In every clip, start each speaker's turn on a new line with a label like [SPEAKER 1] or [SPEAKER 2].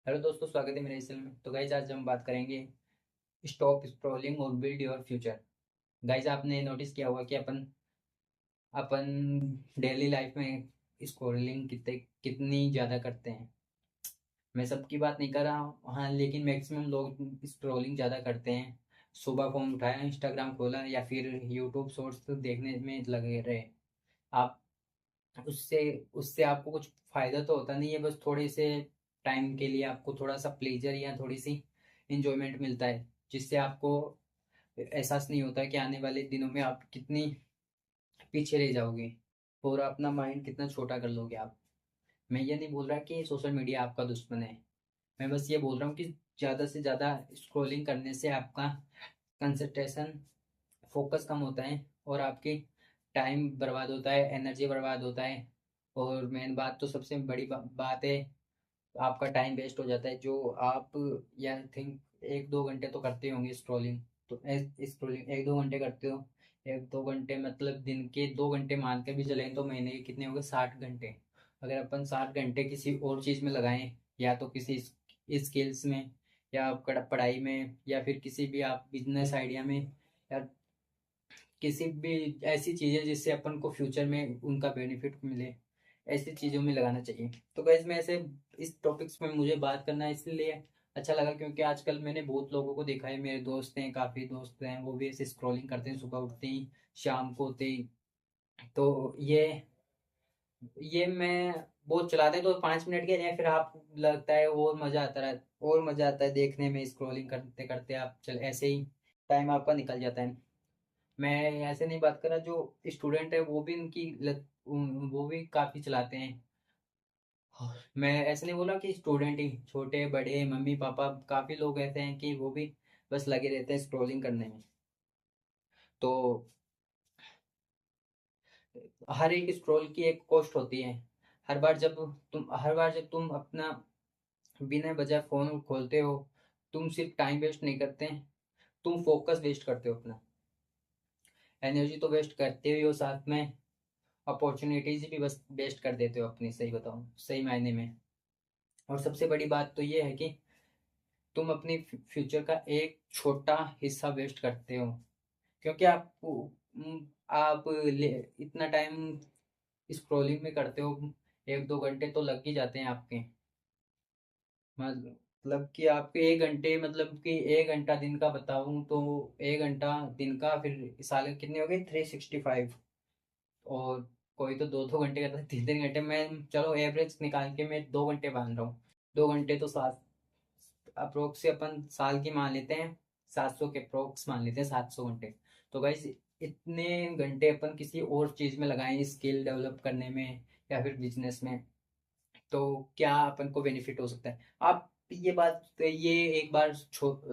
[SPEAKER 1] Hello दोस्तों, स्वागत है मेरे इस चैनल में। तो गाइज आज हम बात करेंगे स्टॉप स्क्रॉलिंग और बिल्ड योर फ्यूचर। गाइज आपने नोटिस किया होगा कि अपन अपन डेली लाइफ में स्क्रॉलिंग कितनी ज़्यादा करते हैं। मैं सबकी बात नहीं कर रहा हूँ, हाँ, लेकिन मैक्सिमम लोग स्क्रॉलिंग ज़्यादा करते हैं। सुबह फ़ोन उठाया, इंस्टाग्राम खोला या फिर यूट्यूब शॉर्ट्स देखने में लगे रहे। आप उससे उससे आपको कुछ फ़ायदा तो होता नहीं है, बस थोड़े से टाइम के लिए आपको थोड़ा सा प्लेजर या थोड़ी सी इंजॉयमेंट मिलता है, जिससे आपको एहसास नहीं होता कि आने वाले दिनों में आप कितनी पीछे रह जाओगे और अपना माइंड कितना छोटा कर लोगे आप। मैं ये नहीं बोल रहा कि सोशल मीडिया आपका दुश्मन है। मैं बस ये बोल रहा हूँ कि ज़्यादा से ज़्यादा स्क्रॉलिंग करने से आपका कंसंट्रेशन, फोकस कम होता है और आपकी टाइम बर्बाद होता है, एनर्जी बर्बाद होता है। और मेन बात तो सबसे बड़ी बात है, आपका टाइम वेस्ट हो जाता है जो आप या थिंक 1-2 घंटे तो करते होंगे स्क्रॉलिंग। तो स्क्रॉलिंग 1-2 घंटे करते हो। 1-2 घंटे मतलब दिन के 2 घंटे मान के भी चलें तो महीने के कितने हो गए, 60 घंटे। अगर अपन 60 घंटे किसी और चीज़ में लगाएं, या तो किसी स्किल्स में, या पढ़ाई में, या फिर किसी भी आप बिजनेस आइडिया में, या किसी भी ऐसी चीज़ें जिससे अपन को फ्यूचर में उनका बेनिफिट मिले, ऐसी चीज़ों में लगाना चाहिए। तो गाइस मैं ऐसे इस टॉपिक्स में मुझे बात करना इसलिए अच्छा लगा क्योंकि आजकल मैंने बहुत लोगों को देखा है, मेरे दोस्त हैं, काफ़ी दोस्त हैं, वो भी ऐसे स्क्रॉलिंग करते हैं सुबह उठते ही, शाम को होते ही। तो ये मैं बहुत चलाते हैं तो 5 मिनट के लिए, फिर आप लगता है और मज़ा आता है, और मज़ा आता है देखने में। स्क्रॉलिंग करते करते आप चल ऐसे ही टाइम आपका निकल जाता है। मैं ऐसे नहीं बात कर रहा, जो स्टूडेंट है वो भी उनकी वो भी काफ़ी चलाते हैं। हाँ, मैं ऐसे नहीं बोला कि स्टूडेंट ही, छोटे बड़े मम्मी पापा काफ़ी लोग ऐसे हैं कि वो भी बस लगे रहते हैं स्क्रॉलिंग करने में। तो हर एक स्क्रॉल की एक कॉस्ट होती है। हर बार जब तुम अपना बिना वजह फ़ोन खोलते हो, तुम सिर्फ टाइम वेस्ट नहीं करते, तुम फोकस वेस्ट करते हो अपना। एनर्जी तो वेस्ट करते ही हो, साथ में अपॉर्चुनिटीज भी बस वेस्ट कर देते हो अपनी, सही बताऊं, सही मायने में। और सबसे बड़ी बात तो ये है कि तुम अपनी फ्यूचर का एक छोटा हिस्सा वेस्ट करते हो, क्योंकि आप इतना टाइम स्क्रॉलिंग में करते हो। 1-2 घंटे तो लग ही जाते हैं आपके। मतलब कि आपके 1 घंटे, मतलब कि 1 घंटा दिन का बताऊं तो 1 घंटा दिन का, फिर साल के कितने हो गए, 365। और कोई तो 2-2 घंटे करता है, 3-3 घंटे। मैं चलो एवरेज निकाल के मैं 2 घंटे मान रहा हूँ। 2 घंटे तो सात अप्रोक्स से अपन साल की मान लेते हैं, 700 के अप्रोक्स मान लेते हैं, 700 घंटे। तो गाइस इतने घंटे अपन किसी और चीज़ में लगाएं, स्किल डेवलप करने में या फिर बिजनेस में, तो क्या अपन को बेनिफिट हो सकता है। आप ये एक बार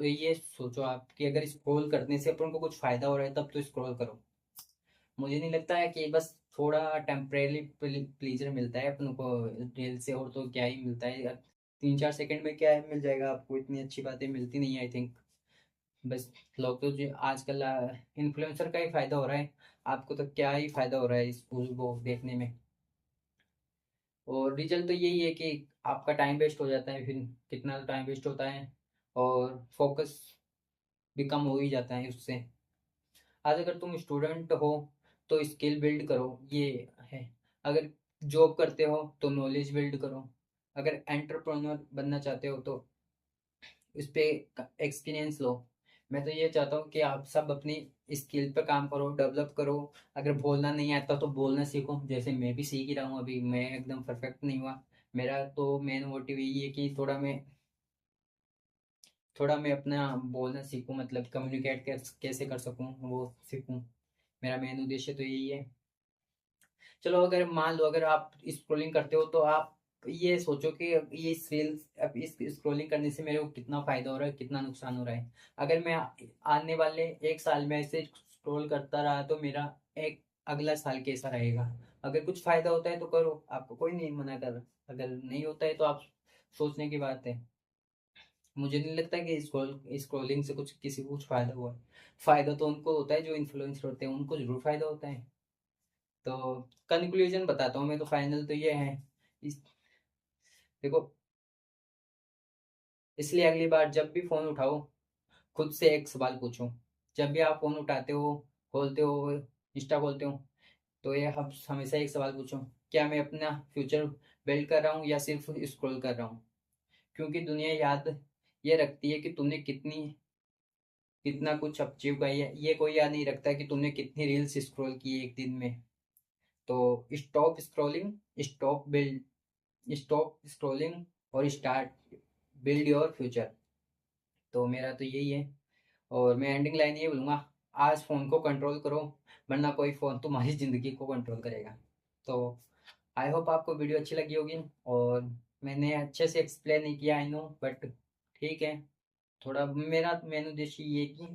[SPEAKER 1] ये सोचो आप कि अगर स्क्रॉल करने से अपन को कुछ फायदा हो रहा है तब तो स्क्रॉल करो। मुझे नहीं लगता है कि बस थोड़ा टेम्परेरी प्लीजर मिलता है अपन को रील से, और तो क्या ही मिलता है यार। 3-4 सेकंड में क्या है, मिल जाएगा आपको, इतनी अच्छी बातें मिलती नहीं है आई थिंक। बस लोग तो जो आजकल इन्फ्लुएंसर का ही फायदा हो रहा है, आपको तो क्या ही फायदा हो रहा है इस वो देखने में। और रिजल्ट तो यही है कि आपका टाइम वेस्ट हो जाता है, फिर कितना टाइम वेस्ट होता है, और फोकस भी कम हो ही जाता है उससे। आज अगर तुम स्टूडेंट हो तो स्किल बिल्ड करो, ये है। अगर जॉब करते हो तो नॉलेज बिल्ड करो। अगर एंटरप्रेन्योर बनना चाहते हो तो इस पे एक्सपीरियंस लो। मैं तो ये चाहता हूँ कि आप सब अपनी स्किल पे काम करो, डेवलप करो। अगर बोलना नहीं आता तो बोलना सीखो, जैसे मैं भी सीख ही रहा हूँ अभी, मैं एकदम परफेक्ट नहीं हुआ। मेरा तो मेन मोटिव यही है कि थोड़ा मैं अपना बोलना सीखूं, मतलब कम्युनिकेट कैसे कर सकूं वो सीखूं। मेरा मेन उद्देश्य तो यही है। चलो अगर मान लो अगर आप स्क्रॉलिंग करते हो तो आप ये सोचो कि ये रील्स, अब इस स्क्रॉलिंग करने से मेरे को कितना फायदा हो रहा है, कितना नुकसान हो रहा है। अगर मैं आने वाले 1 साल में ऐसे स्क्रॉल करता रहा तो मेरा एक अगला साल कैसा रहेगा। अगर कुछ फायदा होता है तो करो, आपको कोई नहीं मना कर रहा। अगर नहीं होता है तो आप सोचने की बात है। मुझे नहीं लगता कि स्क्रॉलिंग से कुछ किसी को कुछ फायदा हुआ है। फायदा तो उनको होता है जो इन्फ्लुएंसर होते हैं, उनको जरूर फायदा होता है। तो कंक्लूजन बताता हूँ मैं, तो फाइनल तो ये है। इस देखो, इसलिए अगली बार जब भी फ़ोन उठाओ, खुद से एक सवाल पूछो। जब भी आप फ़ोन उठाते हो, खोलते हो, इंस्टा खोलते हो, तो ये हम हमेशा एक सवाल पूछो, क्या मैं अपना फ्यूचर बिल्ड कर रहा हूँ या सिर्फ स्क्रॉल कर रहा हूँ? क्योंकि दुनिया याद ये रखती है कि तुमने कितना कुछ अचीव किया है, ये कोई याद नहीं रखता कि तुमने कितनी रील्स स्क्रॉल की है एक दिन में। तो stop scrolling, stop build stop scrolling और स्टार्ट बिल्ड योर फ्यूचर। तो मेरा तो यही है, और मैं एंडिंग लाइन ये बोलूँगा, आज फ़ोन को कंट्रोल करो, वरना कोई फ़ोन तुम्हारी ज़िंदगी को कंट्रोल करेगा। तो आई होप आपको वीडियो अच्छी लगी होगी, और मैंने अच्छे से एक्सप्लेन नहीं किया, आई नो, बट ठीक है। थोड़ा मेरा मेन उद्देश्य ये है कि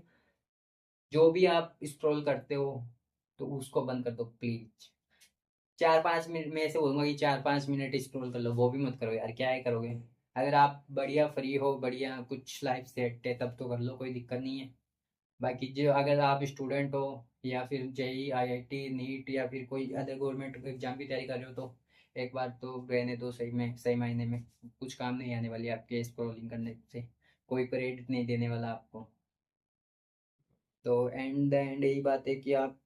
[SPEAKER 1] जो भी आप स्क्रॉल करते हो तो उसको बंद कर दो प्लीज। 4-5 मिनट में ऐसे बोलूंगा कि 4-5 मिनट स्क्रॉल कर लो, वो भी मत करो यार, क्या है करोगे। अगर आप बढ़िया फ्री हो, बढ़िया कुछ लाइफ सेट है, तब तो कर लो, कोई दिक्कत नहीं है। बाकी जो अगर आप स्टूडेंट हो, या फिर जेई आईआईटी नीट या फिर कोई अदर गवर्नमेंट एग्जाम की तैयारी कर रहे हो, तो एक बार तो रहने दो, सही में सही मायने में कुछ काम नहीं आने वाली आपके स्क्रॉलिंग करने से, कोई क्रेडिट नहीं देने वाला आपको। तो एंड द एंड यही बात है कि आप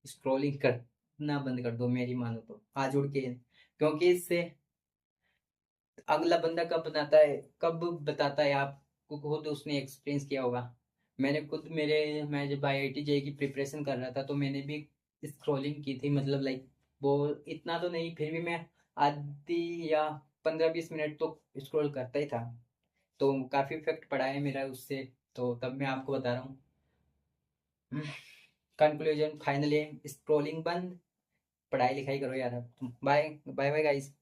[SPEAKER 1] स्क्रॉलिंग करना बंद कर दो, मेरी मानो तो आज उड़ के। क्योंकि इससे अगला बंदा कब बताता है आपको, खुद उसने एक्सपीरियंस किया होगा। मैं जब आईआईटी जेई की प्रिपरेशन कर रहा था, तो मैंने भी स्क्रॉलिंग की थी, मतलब लाइक वो इतना तो नहीं, फिर भी मैं आधी या 15-20 मिनट तो स्क्रॉल करता ही था। तो काफी इफेक्ट पड़ा है मेरा उससे। तो तब मैं आपको बता रहा हूँ, कंक्लूजन फाइनली, स्क्रॉलिंग बंद, पढ़ाई लिखाई करो यार। Bye bye bye guys.